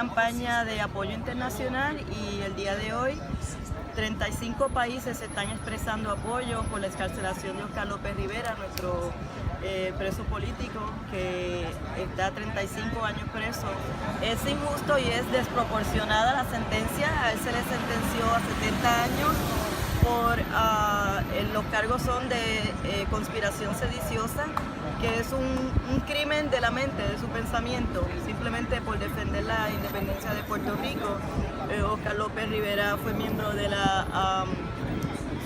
campaña de apoyo internacional y el día de hoy 35 países se están expresando apoyo por la excarcelación de Oscar López Rivera, nuestro preso político que está 35 años preso. Es injusto y es desproporcionada la sentencia. A él se le sentenció a 70 años los cargos son de conspiración sediciosa, que es un crimen de la mente, de su pensamiento, simplemente por defender la independencia de Puerto Rico. Oscar López Rivera fue miembro de la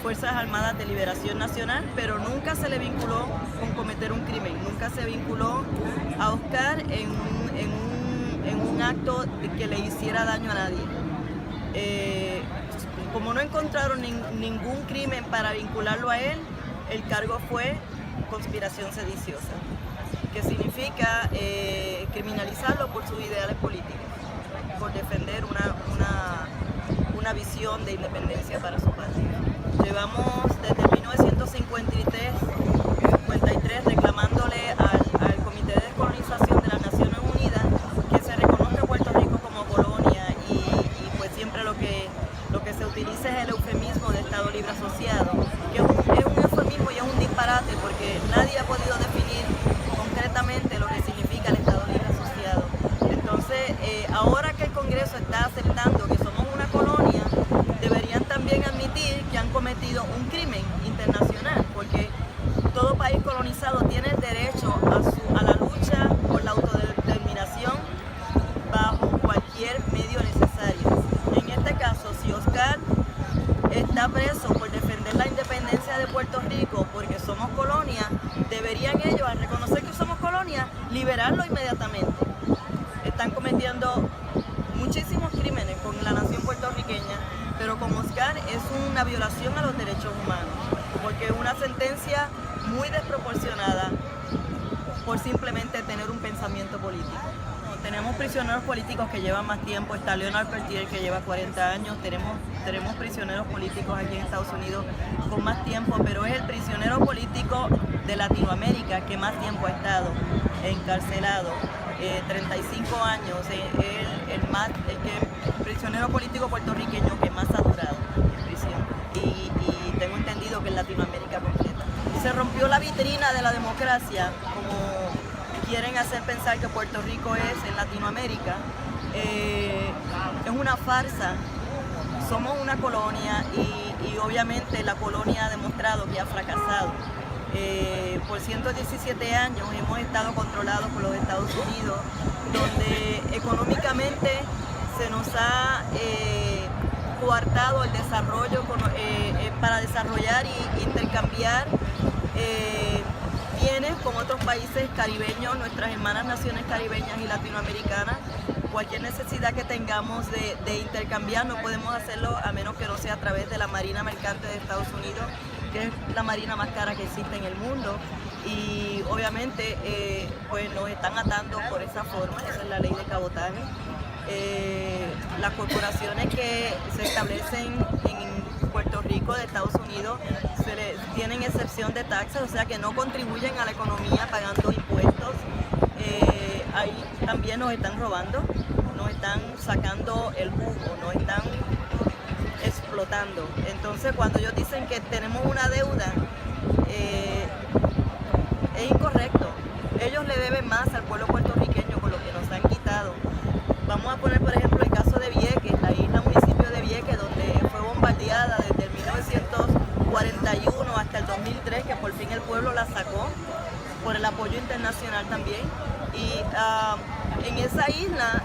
Fuerzas Armadas de Liberación Nacional, pero nunca se le vinculó con cometer un crimen, nunca se vinculó a Oscar en un acto que le hiciera daño a nadie. Como no encontraron ningún crimen para vincularlo a él, el cargo fue conspiración sediciosa, que significa criminalizarlo por sus ideales políticos, por defender una visión de independencia para su patria. Llevamos desde 1953 reclamándole al Comité de Descolonización de las Naciones Unidas que se reconozca a Puerto Rico como colonia y pues siempre lo que se utiliza es el eufemismo de Estado Libre Asociado, que es un eufemismo y es un disparate porque nadie ha podido definir concretamente lo que significa el Estado Libre Asociado. Entonces, ahora que el Congreso está aceptando que somos una colonia, deberían también admitir que han cometido un crimen internacional, porque todo país colonizado tiene el derecho a la lucha por la autodeterminación bajo cualquier medio necesario. En este caso, si Oscar está preso por defender la independencia de Puerto Rico porque somos colonia, deberían ellos, al reconocer que somos colonia, liberarlo inmediatamente. Están cometiendo muchísimos crímenes con la nación puertorriqueña, pero con Oscar es una violación a los derechos humanos, porque es una sentencia muy desproporcionada por simplemente tener un pensamiento político. Tenemos prisioneros políticos que llevan más tiempo, está Leonard Peltier que lleva 40 años, tenemos prisioneros políticos aquí en Estados Unidos con más tiempo, pero es el prisionero político de Latinoamérica que más tiempo ha estado encarcelado, 35 años, el prisionero político puertorriqueño que más ha durado en prisión y tengo entendido que en Latinoamérica completa. Se rompió la vitrina de la democracia, como quieren hacer pensar que Puerto Rico es en Latinoamérica. Es una farsa. Somos una colonia y obviamente la colonia ha demostrado que ha fracasado. Por 117 años hemos estado controlados por los Estados Unidos, donde económicamente se nos ha coartado el desarrollo para desarrollar e intercambiar bienes con otros países caribeños, nuestras hermanas naciones caribeñas y latinoamericanas. Cualquier necesidad que tengamos de intercambiar no podemos hacerlo a menos que no sea a través de la Marina Mercante de Estados Unidos, que es la marina más cara que existe en el mundo, y obviamente pues nos están atando por esa forma. Esa es la ley de cabotaje. Las corporaciones que se establecen en Puerto Rico de Estados Unidos tienen excepción de taxas, o sea que no contribuyen a la economía pagando impuestos. Ahí también nos están robando, nos están sacando el jugo, nos están explotando. Entonces, cuando ellos dicen que tenemos una deuda, es incorrecto. Ellos le deben más al pueblo puertorriqueño por lo que nos han quitado. Vamos a poner, por ejemplo, el caso de Vieques, la isla municipio de Vieques, donde fue bombardeada desde el 1941 hasta el 2003, que por fin el pueblo la sacó por el apoyo internacional también. Y en esa isla,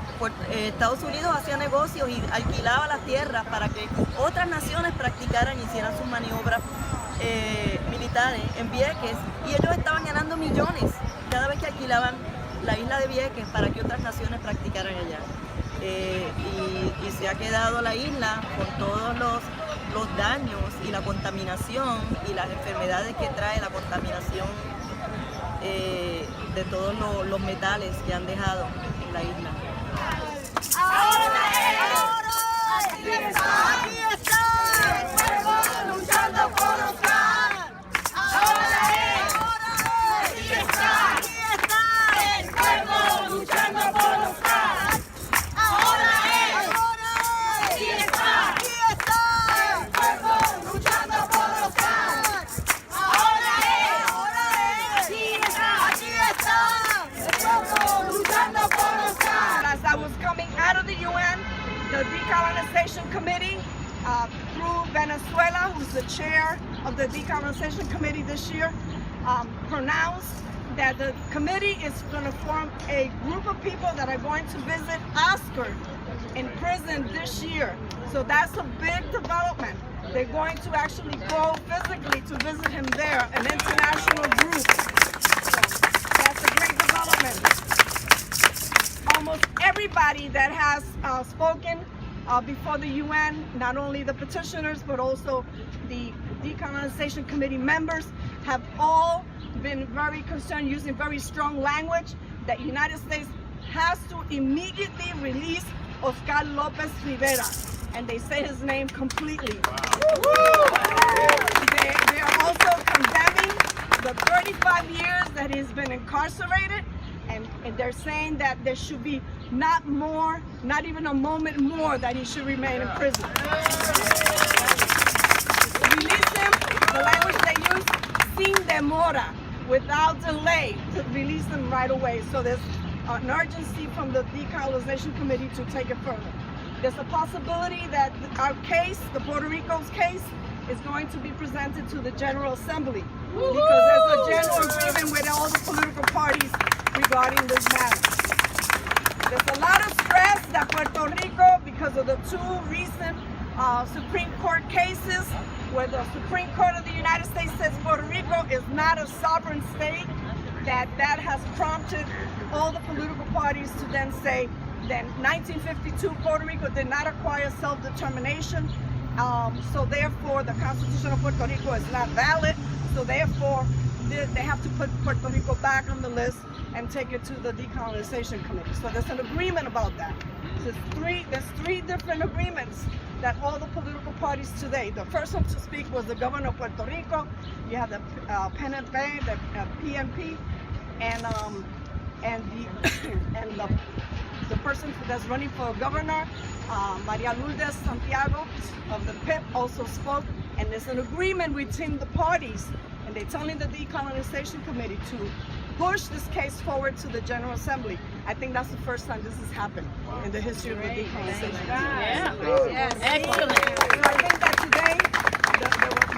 Estados Unidos hacía negocios y alquilaba las tierras para que otras naciones practicaran y hicieran sus maniobras militares en Vieques, y ellos estaban ganando millones cada vez que alquilaban la isla de Vieques para que otras naciones practicaran allá. Y se ha quedado la isla con todos los daños y la contaminación y las enfermedades que trae la contaminación de todos los metales que han dejado en la isla. Aquí está, el pueblo luchando por Oscar. Aquí está, el pueblo luchando por Oscar. Ahora chair of the Decolonization Committee this year, pronounced that the committee is going to form a group of people that are going to visit Oscar in prison this year. So that's a big development. They're going to actually go physically to visit him there, an international group. So that's a great development. Almost everybody that has spoken before the UN, not only the petitioners, but also the Decolonization Committee members, have all been very concerned, using very strong language, that the United States has to immediately release Oscar López Rivera. And they say his name completely. They are also condemning the 35 years that he's been incarcerated, and they're saying that there should be not even a moment more that he should remain in prison. Release him, the language they use, sin demora, without delay, to release them right away. So there's an urgency from the Decolonization Committee to take it further. There's a possibility that our case, the Puerto Rico's case, is going to be presented to the General Assembly, because there's a general agreement with all the political parties regarding this matter. There's a lot of stress that Puerto Rico, because of the two recent Supreme Court cases, where the Supreme Court of the United States says Puerto Rico is not a sovereign state, that has prompted all the political parties to then say that 1952 Puerto Rico did not acquire self-determination, so therefore the Constitution of Puerto Rico is not valid, so therefore they have to put Puerto Rico back on the list and take it to the Decolonization Committee. So there's an agreement about that. There's three different agreements that all the political parties today. The first one to speak was the governor of Puerto Rico. You have the PNP, the PNP, and the person that's running for governor, Maria Lourdes Santiago of the PIP, also spoke. And there's an agreement between the parties, and they're telling the Decolonization Committee to push this case forward to the General Assembly. I think that's the first time this has happened in the history of the Decolonization. Yeah. Yes. Excellent. So I think that today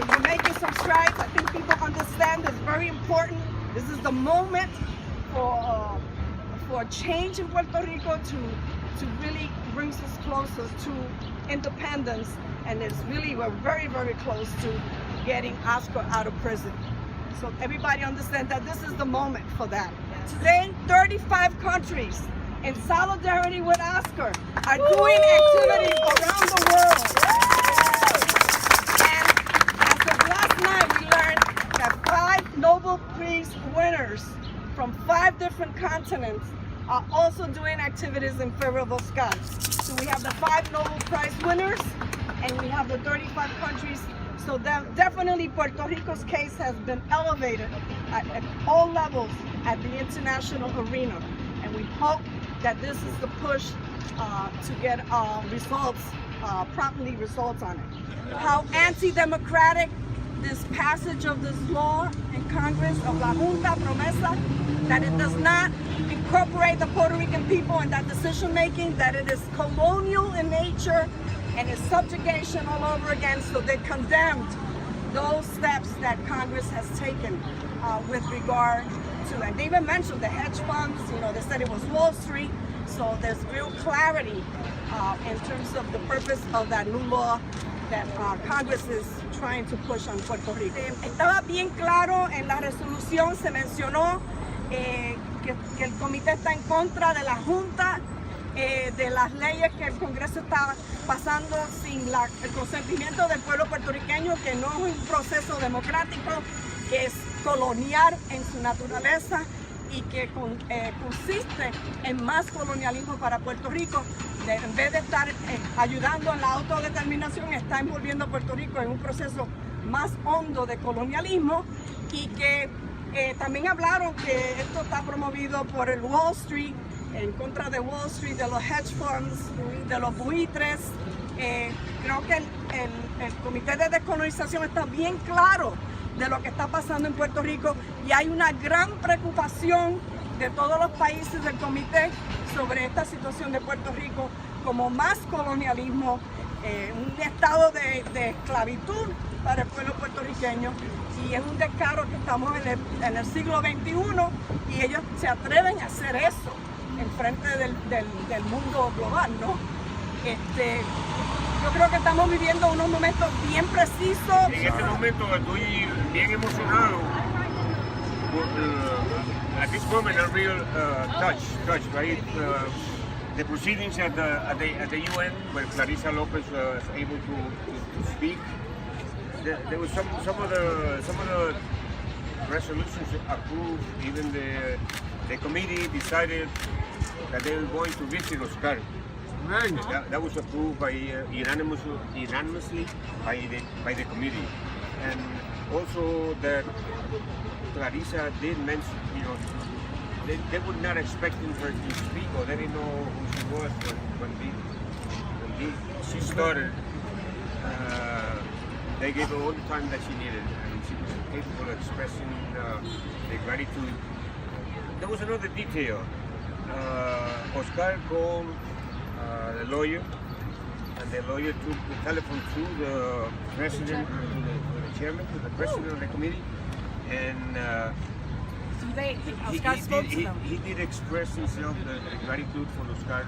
we're making some strides. I think people understand it's very important. This is the moment for a change in Puerto Rico to really brings us closer to independence, and we're very, very close to getting Oscar out of prison. So everybody understands that this is the moment for that. Today, 35 countries, in solidarity with Oscar, are doing activities around the world. And as of last night, we learned that 5 Nobel Peace winners from 5 different continents are also doing activities in favor of Oscar. So we have the 5 Nobel Prize winners, and we have the 35 countries. So definitely Puerto Rico's case has been elevated at all levels at the international arena. And we hope that this is the push to get promptly results on it. How anti-democratic this passage of this law in Congress of La Junta Promesa, that it does not incorporate the Puerto Rican people in that decision making, that it is colonial in nature, and it's subjugation all over again. So they condemned those steps that Congress has taken with regard to, and they even mentioned the hedge funds, they said it was Wall Street. So there's real clarity in terms of the purpose of that new law that Congress is trying to push on Puerto Rico. Estaba bien claro en la resolución, se mencionó que el comité está en contra de la Junta, de las leyes que el Congreso está pasando sin el consentimiento del pueblo puertorriqueño, que no es un proceso democrático, que es colonial en su naturaleza y que consiste en más colonialismo para Puerto Rico. En vez de estar ayudando en la autodeterminación, está envolviendo a Puerto Rico en un proceso más hondo de colonialismo, y que también hablaron que esto está promovido por el Wall Street, en contra de Wall Street, de los hedge funds, de los buitres. Creo que el Comité de Descolonización está bien claro de lo que está pasando en Puerto Rico, y hay una gran preocupación de todos los países del comité sobre esta situación de Puerto Rico, como más colonialismo un estado de esclavitud para el pueblo puertorriqueño. Y es un descaro que estamos en el siglo XXI y ellos se atreven a hacer eso en frente del mundo global, ¿no? Yo creo que estamos viviendo unos momentos bien precisos. En este momento estoy bien emocionado. At this moment, a real touch, right? The proceedings at the UN, where Clarissa López was able to speak. There was some of the resolutions approved. Even the committee decided that they were going to visit Oscar. That was approved by unanimously by the committee, and also that Clarissa did mention, they were not expecting her to speak, or they didn't know who she was when she started. They gave her all the time that she needed, and she was capable of expressing the gratitude. There was another detail. Oscar called the lawyer, and the lawyer took the telephone to the president, to the chairman, to the president of the committee, and he did express himself the gratitude for Oscar,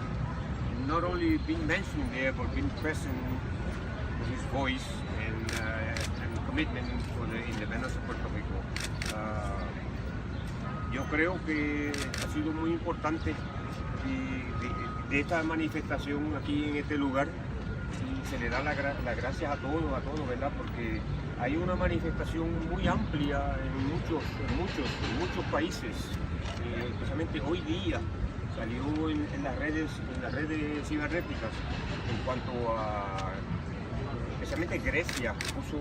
not only being mentioned there, but being present with his voice and commitment for the independence of Puerto Rico. Yo creo que ha sido muy importante de esta manifestación aquí en este lugar, y se le da las gracias a todos, ¿verdad? Porque hay una manifestación muy amplia en muchos países, especialmente hoy día salió en las redes cibernéticas, en cuanto a, especialmente Grecia puso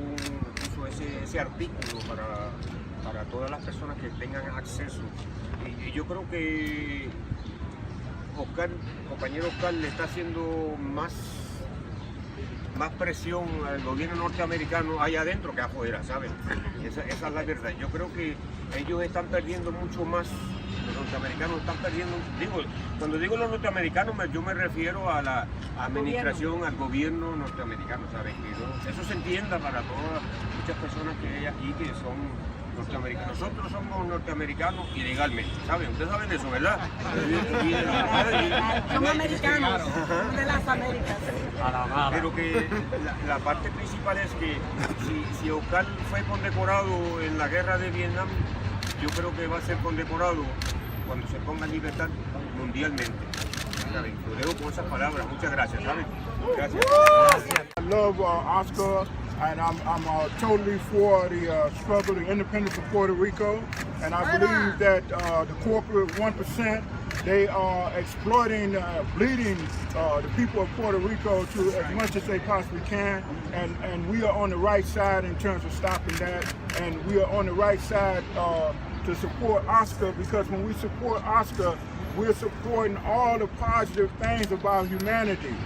ese artículo para todas las personas que tengan acceso. Y yo creo que compañero Oscar le está haciendo más presión al gobierno norteamericano allá adentro que afuera, ¿saben? Esa es la verdad. Yo creo que ellos están perdiendo mucho más, los norteamericanos están perdiendo, cuando digo los norteamericanos yo me refiero a la administración, al gobierno norteamericano, ¿saben? Eso se entienda para todas muchas personas que hay aquí que son norteamericanos. Nosotros somos norteamericanos ilegalmente, ¿saben? Ustedes saben de eso, ¿verdad? Somos americanos, de las Américas. Pero que la parte principal es que si Oscar fue condecorado en la guerra de Vietnam, yo creo que va a ser condecorado cuando se ponga en libertad mundialmente. ¿Saben? Lo dejo con esas palabras. Muchas gracias, ¿saben? Gracias. I love Oscar, and I'm totally for the struggle, the independence of Puerto Rico, and I believe that the corporate 1%, they are exploiting, bleeding the people of Puerto Rico to as much as they possibly can, and we are on the right side in terms of stopping that, and we are on the right side to support Oscar, because when we support Oscar, we're supporting all the positive things about humanity.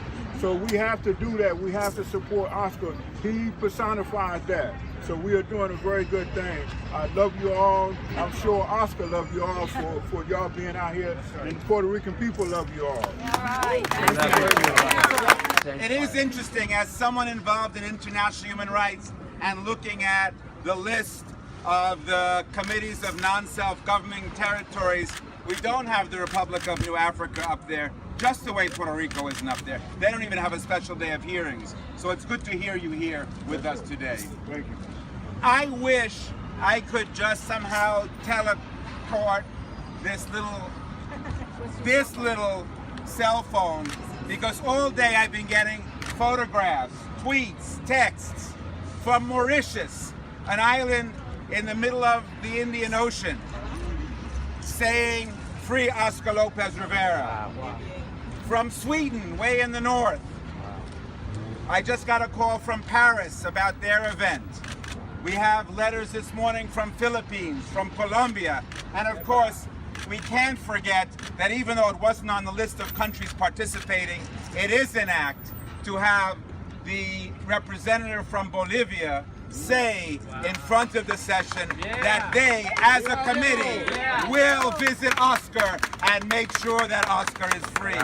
So we have to do that. We have to support Oscar. He personifies that. So we are doing a very good thing. I love you all. I'm sure Oscar loves you all for y'all being out here. And the Puerto Rican people love you all. It is interesting, as someone involved in international human rights and looking at the list of the committees of non-self-governing territories, we don't have the Republic of New Africa up there, just the way Puerto Rico isn't up there. They don't even have a special day of hearings. So it's good to hear you here with us today. Thank you. I wish I could just somehow teleport this little cell phone, because all day I've been getting photographs, tweets, texts from Mauritius, an island in the middle of the Indian Ocean, saying, "Free Oscar López Rivera." Wow. From Sweden, way in the north. I just got a call from Paris about their event. We have letters this morning from Philippines, from Colombia, and of course, we can't forget that even though it wasn't on the list of countries participating, it is an act to have the representative from Bolivia say in front of the session that they, as a committee, will visit Oscar and make sure that Oscar is free.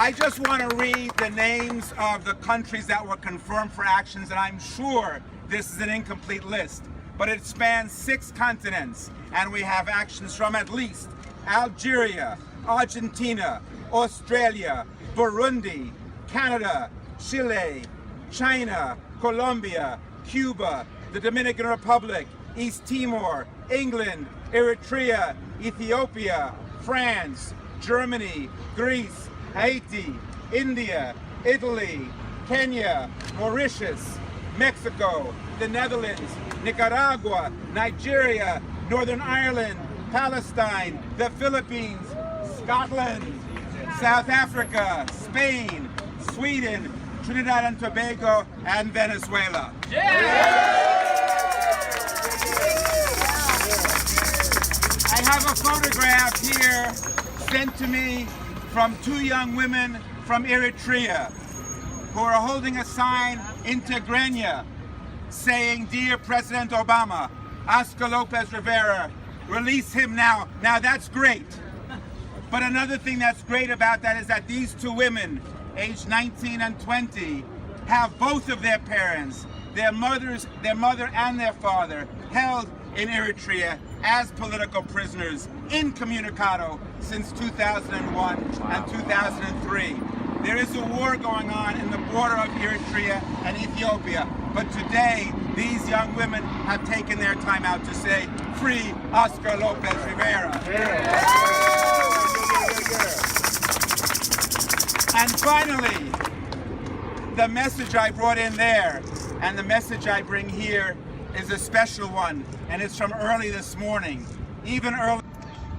I just want to read the names of the countries that were confirmed for actions, and I'm sure this is an incomplete list, but it spans 6 continents, and we have actions from at least Algeria, Argentina, Australia, Burundi, Canada, Chile, China, Colombia, Cuba, the Dominican Republic, East Timor, England, Eritrea, Ethiopia, France, Germany, Greece, Haiti, India, Italy, Kenya, Mauritius, Mexico, the Netherlands, Nicaragua, Nigeria, Northern Ireland, Palestine, the Philippines, Scotland, South Africa, Spain, Sweden, Trinidad and Tobago, and Venezuela. I have a photograph here sent to me from 2 young women from Eritrea who are holding a sign in Tigrinya saying, "Dear President Obama, Oscar López Rivera, release him now." Now that's great. But another thing that's great about that is that these 2 women, aged 19 and 20, have both of their parents, their mother and their father, held in Eritrea as political prisoners incommunicado since 2001 and 2003. There is a war going on in the border of Eritrea and Ethiopia, but today these young women have taken their time out to say, "Free Oscar López Rivera." And finally, the message I brought in there and the message I bring here is a special one, and it's from early this morning, even early.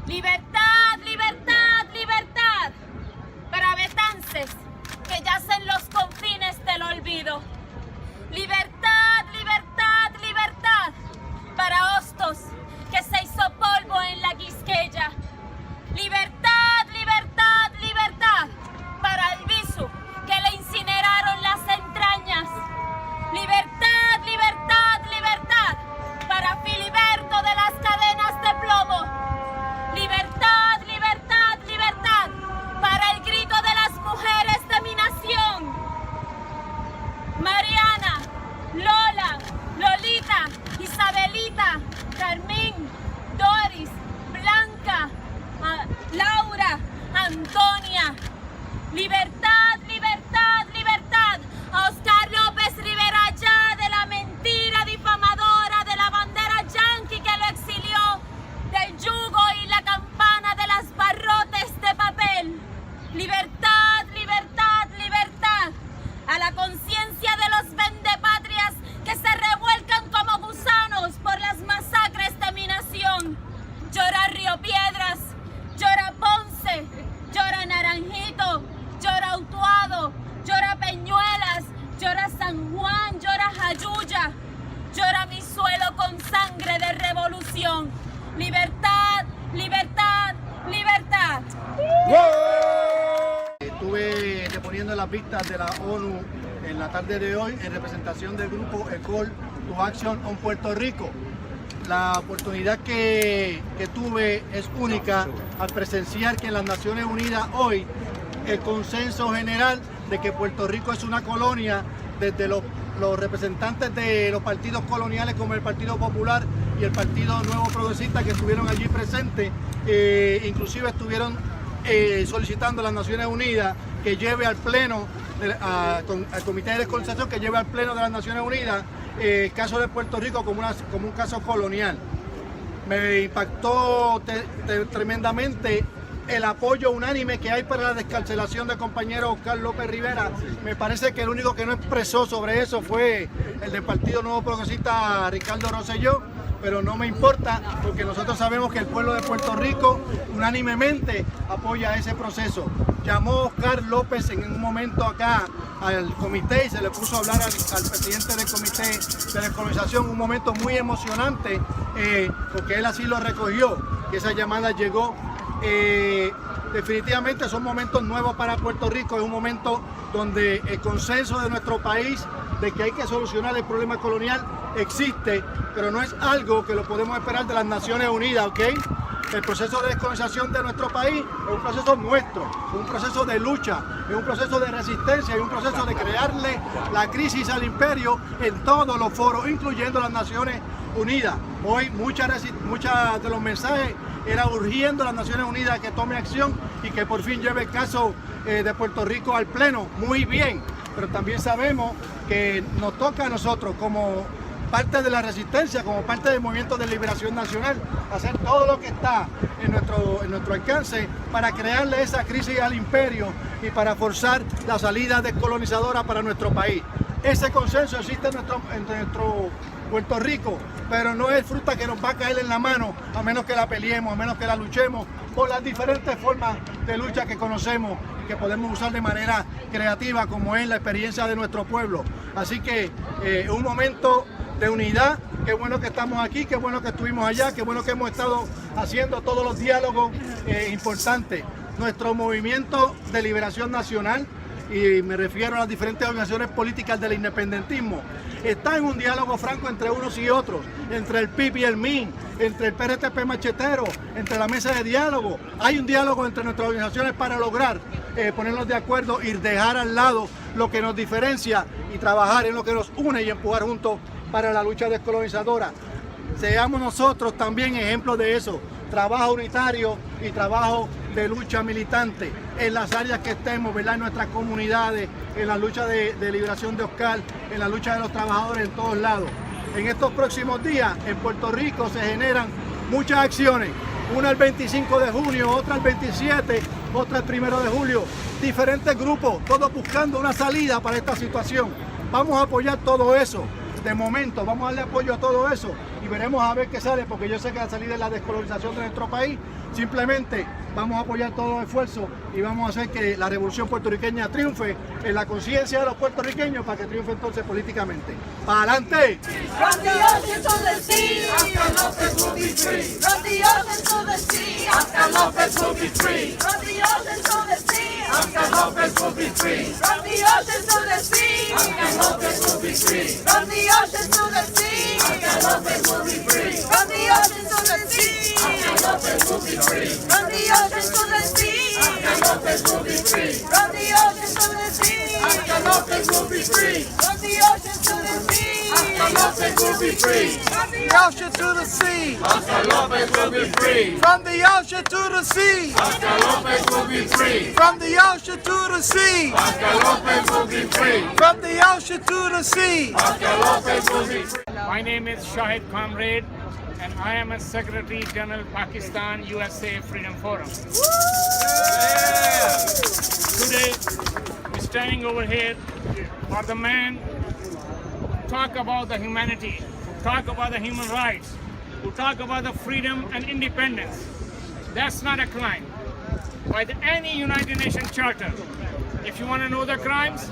Libertad, libertad, libertad para betances que yacen los confines del olvido. Libertad, libertad, libertad para hostos que se hizo polvo en la Quisqueya. Libertad, libertad, libertad para Albizu que le incineraron las entrañas. Libertad, libertad, libertad para Filiberto de las cadenas de plomo. Libertad, libertad, libertad para el grito de las mujeres de mi nación. Mariana, Lola, Lolita, Isabelita, Carmín, Doris, Blanca, Laura, Antonia. Libertad, libertad, libertad a Oscar López Rivera ya de la mentira difamadora de la bandera yanqui que lo exilió del yugo y la campana de las barrotes de papel. Libertad, libertad, libertad a la conciencia de los vendepatrias que se revuelcan como gusanos por las masacres de mi nación. Llora Río Piedras, llora Ponce, llora Naranjito, llora Utuado, llora Peñuelas, llora San Juan, llora Jayuya, llora mi suelo con sangre de revolución. Libertad, libertad, libertad. Estuve deponiendo las vistas de la ONU en la tarde de hoy en representación del grupo Call to Action on Puerto Rico. La oportunidad que tuve es única al presenciar que en las Naciones Unidas hoy el consenso general de que Puerto Rico es una colonia, desde los representantes de los partidos coloniales como el Partido Popular y el Partido Nuevo Progresista que estuvieron allí presentes, inclusive estuvieron solicitando a las Naciones Unidas que lleve al Pleno, al Comité de Descolonización, que lleve al Pleno de las Naciones Unidas el caso de Puerto Rico como un caso colonial. Me impactó tremendamente el apoyo unánime que hay para la descarcelación del compañero Oscar López Rivera. Me parece que el único que no expresó sobre eso fue el del Partido Nuevo Progresista, Ricardo Rosselló, pero no me importa porque nosotros sabemos que el pueblo de Puerto Rico unánimemente apoya ese proceso. Llamó Oscar López en un momento acá al comité y se le puso a hablar al presidente del Comité de Descolonización, un momento muy emocionante porque él así lo recogió, que esa llamada llegó. Definitivamente son momentos nuevos para Puerto Rico, es un momento donde el consenso de nuestro país de que hay que solucionar el problema colonial existe, pero no es algo que lo podemos esperar de las Naciones Unidas, ¿ok? El proceso de descolonización de nuestro país es un proceso nuestro, es un proceso de lucha, es un proceso de resistencia, es un proceso de crearle la crisis al imperio en todos los foros, incluyendo las Naciones Unidas. Hoy muchas de los mensajes era urgiendo a las Naciones Unidas que tome acción y que por fin lleve el caso de Puerto Rico al pleno. Muy bien, pero también sabemos que nos toca a nosotros como parte de la resistencia, como parte del movimiento de liberación nacional, hacer todo lo que está en nuestro alcance para crearle esa crisis al imperio y para forzar la salida descolonizadora para nuestro país. Ese consenso existe en nuestro Puerto Rico, pero no es fruta que nos va a caer en la mano a menos que la peleemos, a menos que la luchemos por las diferentes formas de lucha que conocemos y que podemos usar de manera creativa, como es la experiencia de nuestro pueblo. Así que un momento de unidad, qué bueno que estamos aquí, qué bueno que estuvimos allá, qué bueno que hemos estado haciendo todos los diálogos importantes. Nuestro movimiento de liberación nacional, y me refiero a las diferentes organizaciones políticas del independentismo, está en un diálogo franco entre unos y otros, entre el PIB y el MIN, entre el PRTP machetero, entre la mesa de diálogo. Hay un diálogo entre nuestras organizaciones para lograr ponernos de acuerdo y dejar al lado lo que nos diferencia y trabajar en lo que nos une y empujar juntos para la lucha descolonizadora. Seamos nosotros también ejemplos de eso, trabajo unitario y trabajo de lucha militante en las áreas que estemos, ¿verdad? En nuestras comunidades, en la lucha de liberación de Oscar, en la lucha de los trabajadores en todos lados. En estos próximos días en Puerto Rico se generan muchas acciones, una el 25 de junio, otra el 27, otra el 1 de julio, diferentes grupos, todos buscando una salida para esta situación. Vamos a apoyar todo eso. De momento vamos a darle apoyo a todo eso y veremos a ver qué sale, porque yo sé que la salida es la descolonización de nuestro país. Simplemente vamos a apoyar todos los esfuerzos y vamos a hacer que la revolución puertorriqueña triunfe en la conciencia de los puertorriqueños para que triunfe entonces políticamente. ¡Para adelante! From the ocean to the sea, Oscar López will be free. From the ocean to the sea, Oscar López will be free. From the ocean to the sea, Oscar López will be free. From the ocean to the sea, Oscar López will be free. From the ocean to the sea, Oscar López will be free. From the ocean to the sea, Oscar López will be free. From the ocean to the sea, Oscar López will be free. From the ocean to the sea, Oscar López will be free. From the ocean to the sea, Oscar López will be free. From the ocean to the sea, Oscar López will be free. From the ocean to the sea, Oscar López will be free. From the ocean to the sea, Oscar López will be free. From the ocean to the sea, Oscar López will be free. My name is Shahid Comrade, and I am a Secretary General Pakistan USA Freedom Forum. Today, we're standing over here for the man who talk about the humanity, who talk about the human rights, who talk about the freedom and independence. That's not a crime. By any United Nations Charter, if you want to know the crimes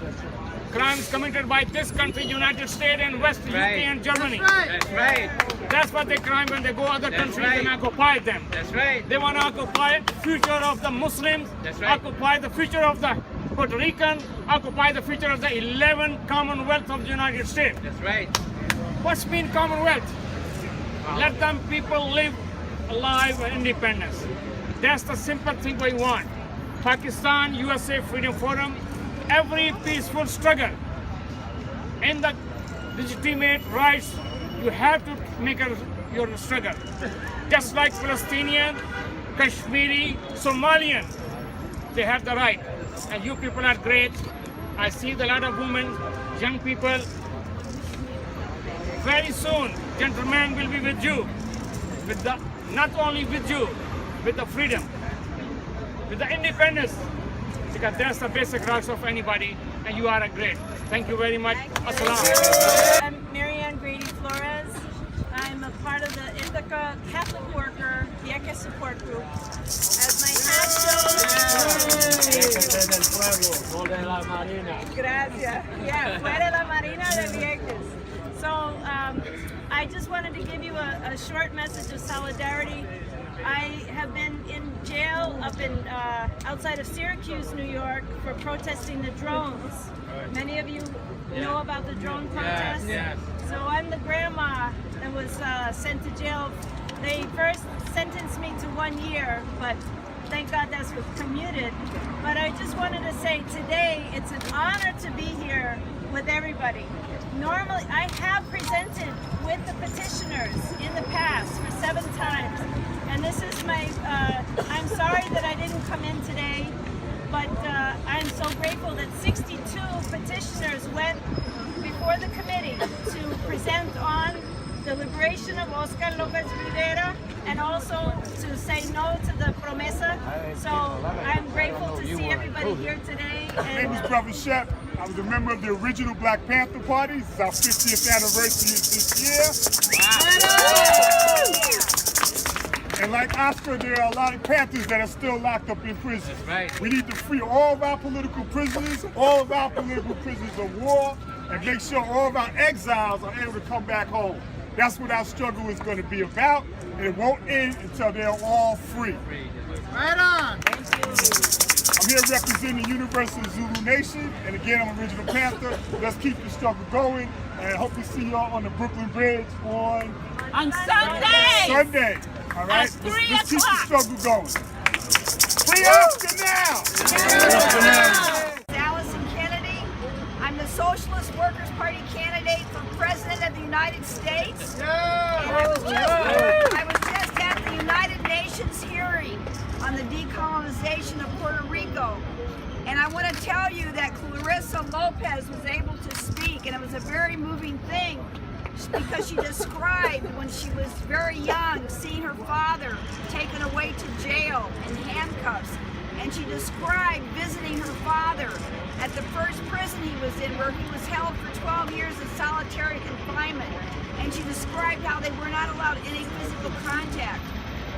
committed by this country, United States and West UK and Germany. That's right. That's what they crime when they go other countries and occupy them. That's right. They want to occupy the future of the Muslims, occupy the future of the Puerto Rican, occupy the future of the 11 Commonwealth of the United States. That's right. What's mean Commonwealth? Let them people live alive and independence. That's the simple thing we want. Pakistan USA Freedom Forum, every peaceful struggle in the legitimate rights, you have to make your struggle. Just like Palestinian, Kashmiri, Somalian, they have the right. And you people are great. I see a lot of women, young people. Very soon, gentlemen will be with you. With the, not only with you, with the freedom, with the independence. Because that's the basic rights of anybody, and you are a great. Thank you very much. Assalam. I'm Grady-Flores. I'm a part of the Ithaca Catholic Worker Vieques Support Group. As my hat shows, gracias. Yeah, fuera la Marina de Vieques. So I just wanted to give you a short message of solidarity. I have been in jail up in outside of Syracuse, New York, for protesting the drones. Many of you know about the drone protest. Yes. So I'm the grandma that was sent to jail They first sentenced me to 1 year, but thank God that's commuted. But I just wanted to say today, it's an honor to be here with everybody. Normally, I have presented with the petitioners in the past for 7 times. And this is my, I'm sorry that I didn't come in today, but I'm so grateful that 62 petitioners went before the committee to present on the liberation of Oscar López Rivera and also to say no to the promesa. So I'm grateful to see everybody here today. My name is Brother Shep. I was a member of the original Black Panther Party. This is our 50th anniversary this year. And like Oscar, there are a lot of Panthers that are still locked up in prison. Right. We need to free all of our political prisoners, all of our political prisoners of war, and make sure all of our exiles are able to come back home. That's what our struggle is going to be about, and it won't end until they're all free. Right on. I'm here representing the Universal Zulu Nation, and again, I'm Original Panther. Let's keep the struggle going, and hope to see y'all on the Brooklyn Bridge on Sunday. All right, let's keep the struggle going. Free Oscar now! Allison Kennedy. I'm the Socialist Workers' Party candidate for President of the United States. And I was just at the United Nations hearing on the decolonization of Puerto Rico. And I want to tell you that Clarissa Lopez was able to speak, and it was a very moving thing because she described when she was very young seeing her father taken away to jail in handcuffs. And she described visiting her father at the first prison he was in, where he was held for 12 years in solitary confinement. And she described how they were not allowed any physical contact.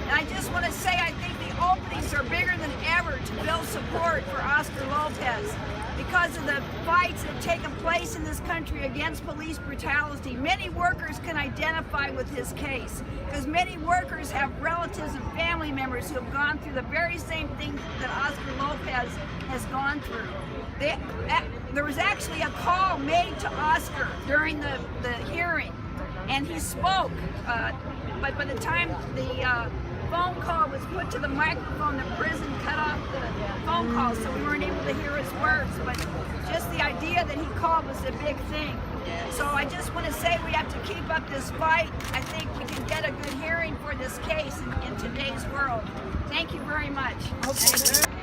And I just want to say, I think the openings are bigger than ever to build support for Oscar Lopez because of the fights that have taken place in this country against police brutality. Many workers can identify with his case because many workers have relatives and family members who have gone through the very same thing that Oscar Lopez has gone through. There was actually a call made to Oscar during the hearing, and he spoke, but by the time the phone call was put to the microphone, the prison cut off the phone call, so we weren't able to hear his words. But just the idea that he called was a big thing. So I just want to say we have to keep up this fight. I think we can get a good hearing for this case in today's world. Thank you very much.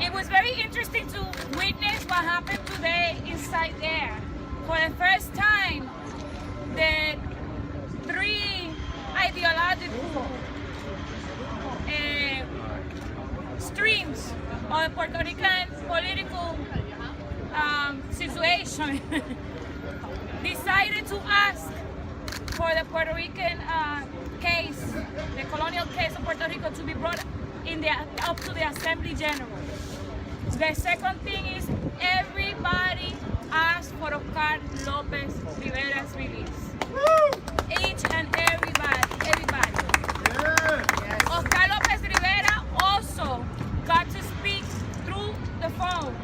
It was very interesting to witness what happened today inside there. For the first time, the 3 ideological streams of the Puerto Rican political situation decided to ask for the Puerto Rican case, the colonial case of Puerto Rico, to be brought up to the Assembly General. The second thing is everybody asked for Oscar López Rivera's release. Each and everybody. Oscar López Rivera also got to speak through the phone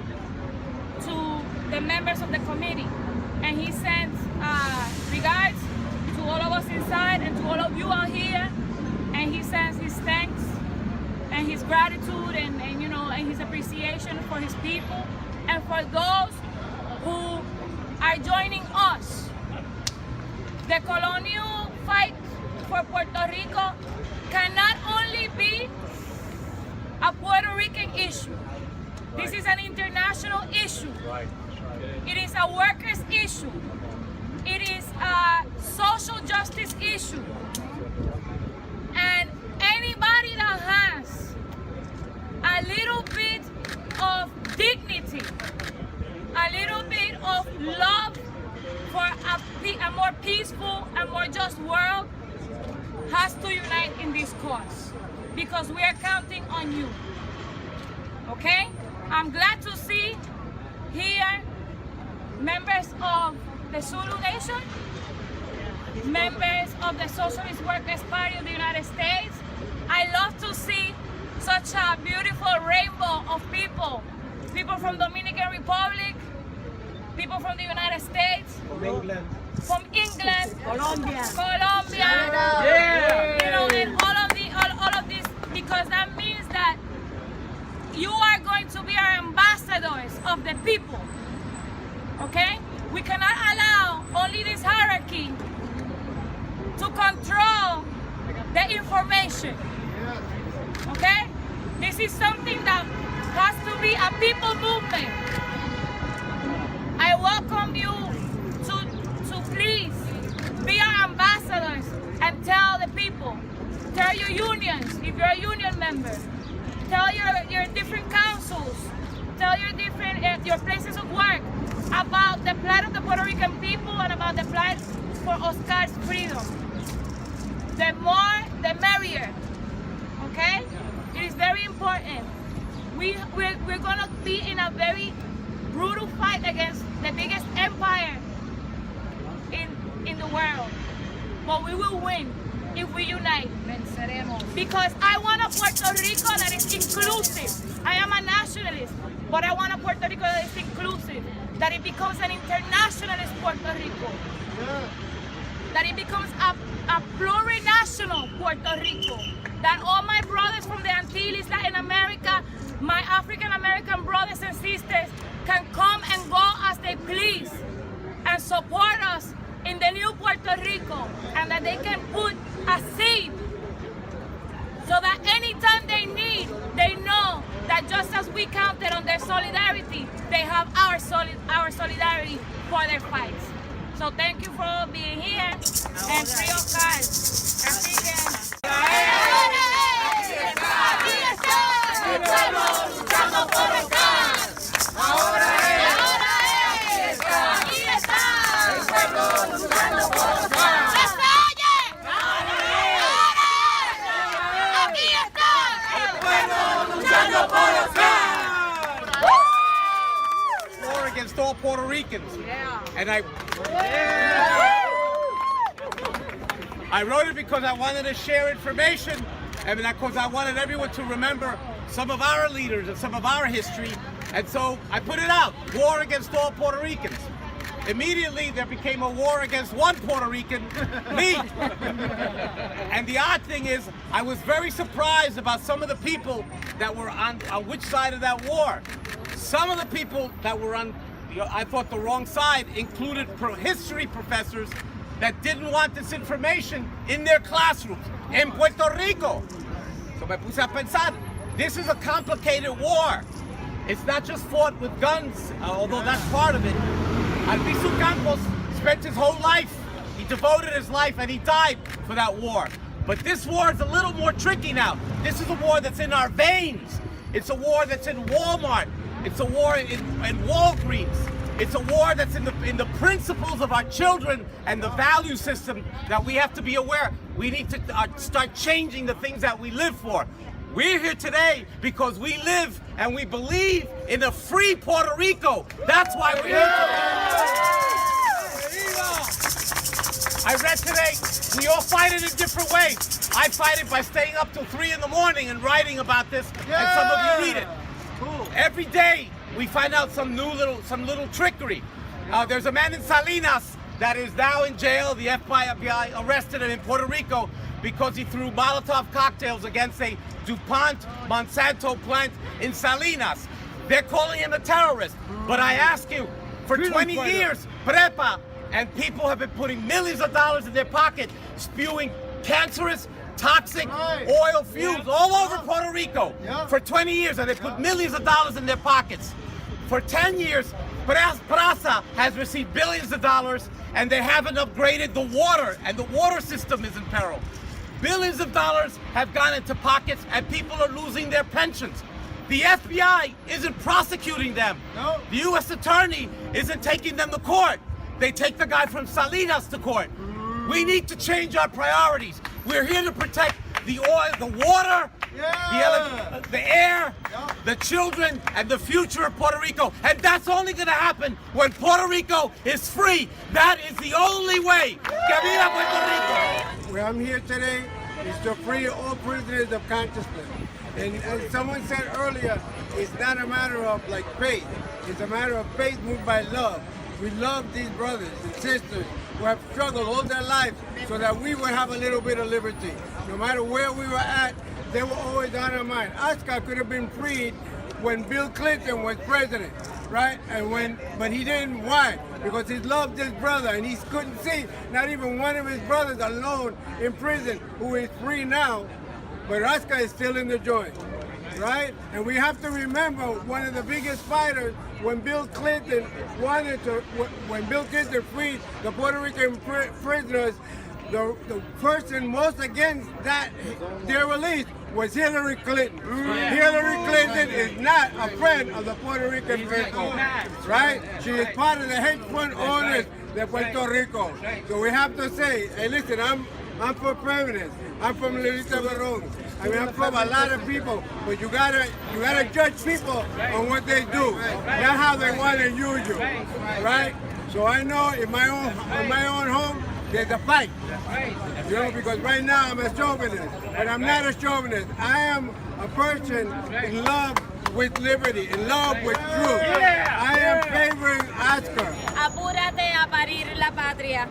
to the members of the committee, and he sends regards to all of us inside and to all of you out here, and he sends his thanks and his gratitude and his appreciation for his people and for those who are joining us. The colonial fight for Puerto Rico cannot only be a Puerto Rican issue. This is an international issue. It is a workers' issue. It is a social justice issue. And anybody that has a little bit of dignity, a little bit of love for a more peaceful and more just world has to unite in this cause, because we are counting on you. Okay? I'm glad to see here members of the Zulu Nation, members of the Socialist Workers' Party of the United States. I love to see such a beautiful rainbow of people. People from Dominican Republic, people from the United States, from England, Colombia, Yeah. and all of the of the people. Okay? We cannot allow only this hierarchy to control the information. Okay? This is something that has to be a people movement. I welcome you to please be our ambassadors and tell the people, tell your unions, if you're a union member, tell your different councils, tell your different your places of work about the plight of the Puerto Rican people and about the plight for Oscar's freedom. The more, the merrier. Okay? It is very important. We're gonna be in a very brutal fight against the biggest empire in the world. But we will win if we unite. Because I want a Puerto Rico that is inclusive. I am a nationalist, but I want a Puerto Rico that is inclusive. That it becomes an internationalist Puerto Rico. That it becomes a plurinational Puerto Rico. That all my brothers from the Antilles, Latin America, my African American brothers and sisters can come and go as they please and support us in the new Puerto Rico, and that they can put a seed so that anytime they need, they know that just as we counted on their solidarity, they have our solidarity for their fights. So thank you for being here, and free Oscar. War against all Puerto Ricans. And I wrote it because I wanted to share information, and because I wanted everyone to remember some of our leaders and some of our history. And so I put it out, war against all Puerto Ricans. Immediately there became a war against one Puerto Rican, me. And the odd thing is, I was very surprised about some of the people that were on which side of that war. Some of the people that were on, I thought, the wrong side included history professors that didn't want this information in their classrooms in Puerto Rico. So me puse a pensar, this is a complicated war. It's not just fought with guns, although that's part of it. Albizu Campos spent his whole life, he devoted his life, and he died for that war. But this war is a little more tricky now. This is a war that's in our veins. It's a war that's in Walmart. It's a war in Walgreens. It's a war that's in the principles of our children and the value system that we have to be aware. We need to start changing the things that we live for. We're here today because we live and we believe in a free Puerto Rico. That's why we're here today. I read today, we all fight it in different ways. I fight it by staying up till 3 in the morning and writing about this, and some of you read it. Cool. Every day we find out some little trickery. There's a man in Salinas that is now in jail. The FBI arrested him in Puerto Rico because he threw Molotov cocktails against a DuPont Monsanto plant in Salinas. They're calling him a terrorist. But I ask you, for 20 years, PREPA and people have been putting millions of dollars in their pocket, spewing cancerous, toxic oil fumes all over Puerto Rico. For 20 years, and they put millions of dollars in their pockets. For 10 years, PRASA has received billions of dollars, and they haven't upgraded the water, and the water system is in peril. Billions of dollars have gone into pockets, and people are losing their pensions. The FBI isn't prosecuting them. No. The U.S. Attorney isn't taking them to court. They take the guy from Salinas to court. We need to change our priorities. We're here to protect the oil, the water, the air, the children, and the future of Puerto Rico. And that's only going to happen when Puerto Rico is free. That is the only way. Que viva Puerto Rico! Where I'm here today is to free all prisoners of consciousness. And as someone said earlier, it's not a matter of like faith. It's a matter of faith moved by love. We love these brothers and sisters who have struggled all their lives so that we would have a little bit of liberty. No matter where we were at, they were always on our mind. Oscar could have been freed when Bill Clinton was president. right? But he didn't. Why? Because he loved his brother, and he couldn't see not even one of his brothers alone in prison, who is free now, but Oscar is still in the joint, right? And we have to remember one of the biggest fighters when Bill Clinton freed the Puerto Rican prisoners. The person most against their release was Hillary Clinton. Hillary Clinton is not a friend of the Puerto Rican people, right? She is part of the hedge fund owners de Puerto Rico. So we have to say, hey, listen, I'm for feminists. I'm from Lolita Barón. I mean, I'm from a lot of people, but you gotta judge people on what they do, not how they want to use you, right? So I know in my own home, there's a fight, you know, because right now I'm a chauvinist, but I'm not a chauvinist. I am a person in love with liberty, in love with truth. I am favoring Oscar. Apúrate a parir la patria.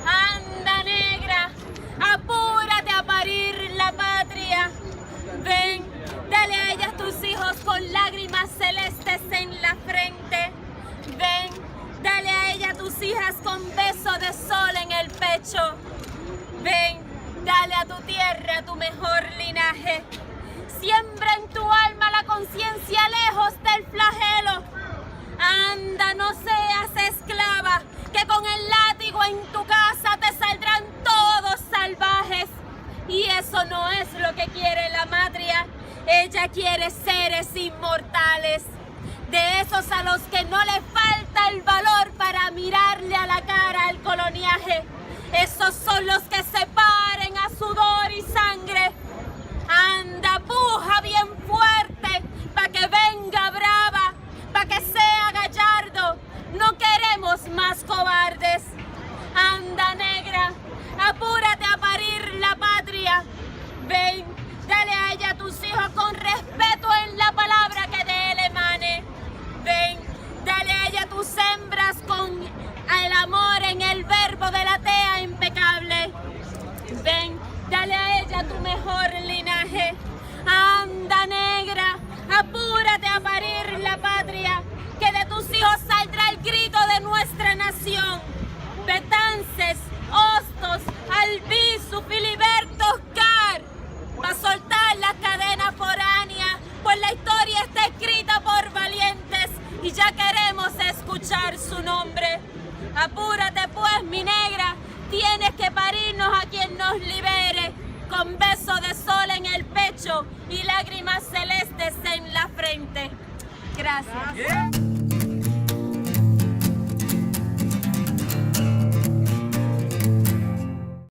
Anda negra, apúrate a parir la patria. Ven, dale a ellas tus hijos con lágrimas celestes en la frente. Ven. Dale a ella tus hijas con beso de sol en el pecho. Ven, dale a tu tierra tu mejor linaje. Siembra en tu alma la conciencia lejos del flagelo. Anda, no seas esclava, que con el látigo en tu casa te saldrán todos salvajes. Y eso no es lo que quiere la matria. Ella quiere seres inmortales. De esos a los que no le falta el valor para mirarle a la cara al coloniaje. Esos son los que se paren a sudor y sangre. Anda, puja bien fuerte, pa' que venga brava, pa' que sea gallardo. No queremos más cobardes. Anda, negra, apúrate a parir la patria. Ven, dale a ella a tus hijos con respeto en la palabra que de él emane. Ven, dale a ella tus hembras con el amor en el verbo de la tea impecable. Ven, dale a ella tu mejor linaje. Anda, negra, apúrate a parir la patria, que de tus hijos saldrá el grito de nuestra nación. Betances, Hostos, Albizu, Filiberto, Oscar, pa' soltar las cadenas foráneas, pues la historia está escrita por valientes y ya queremos escuchar su nombre. Apúrate pues, mi negra, tienes que parirnos a quien nos libere, con beso de sol en el pecho y lágrimas celestes en la frente. Gracias.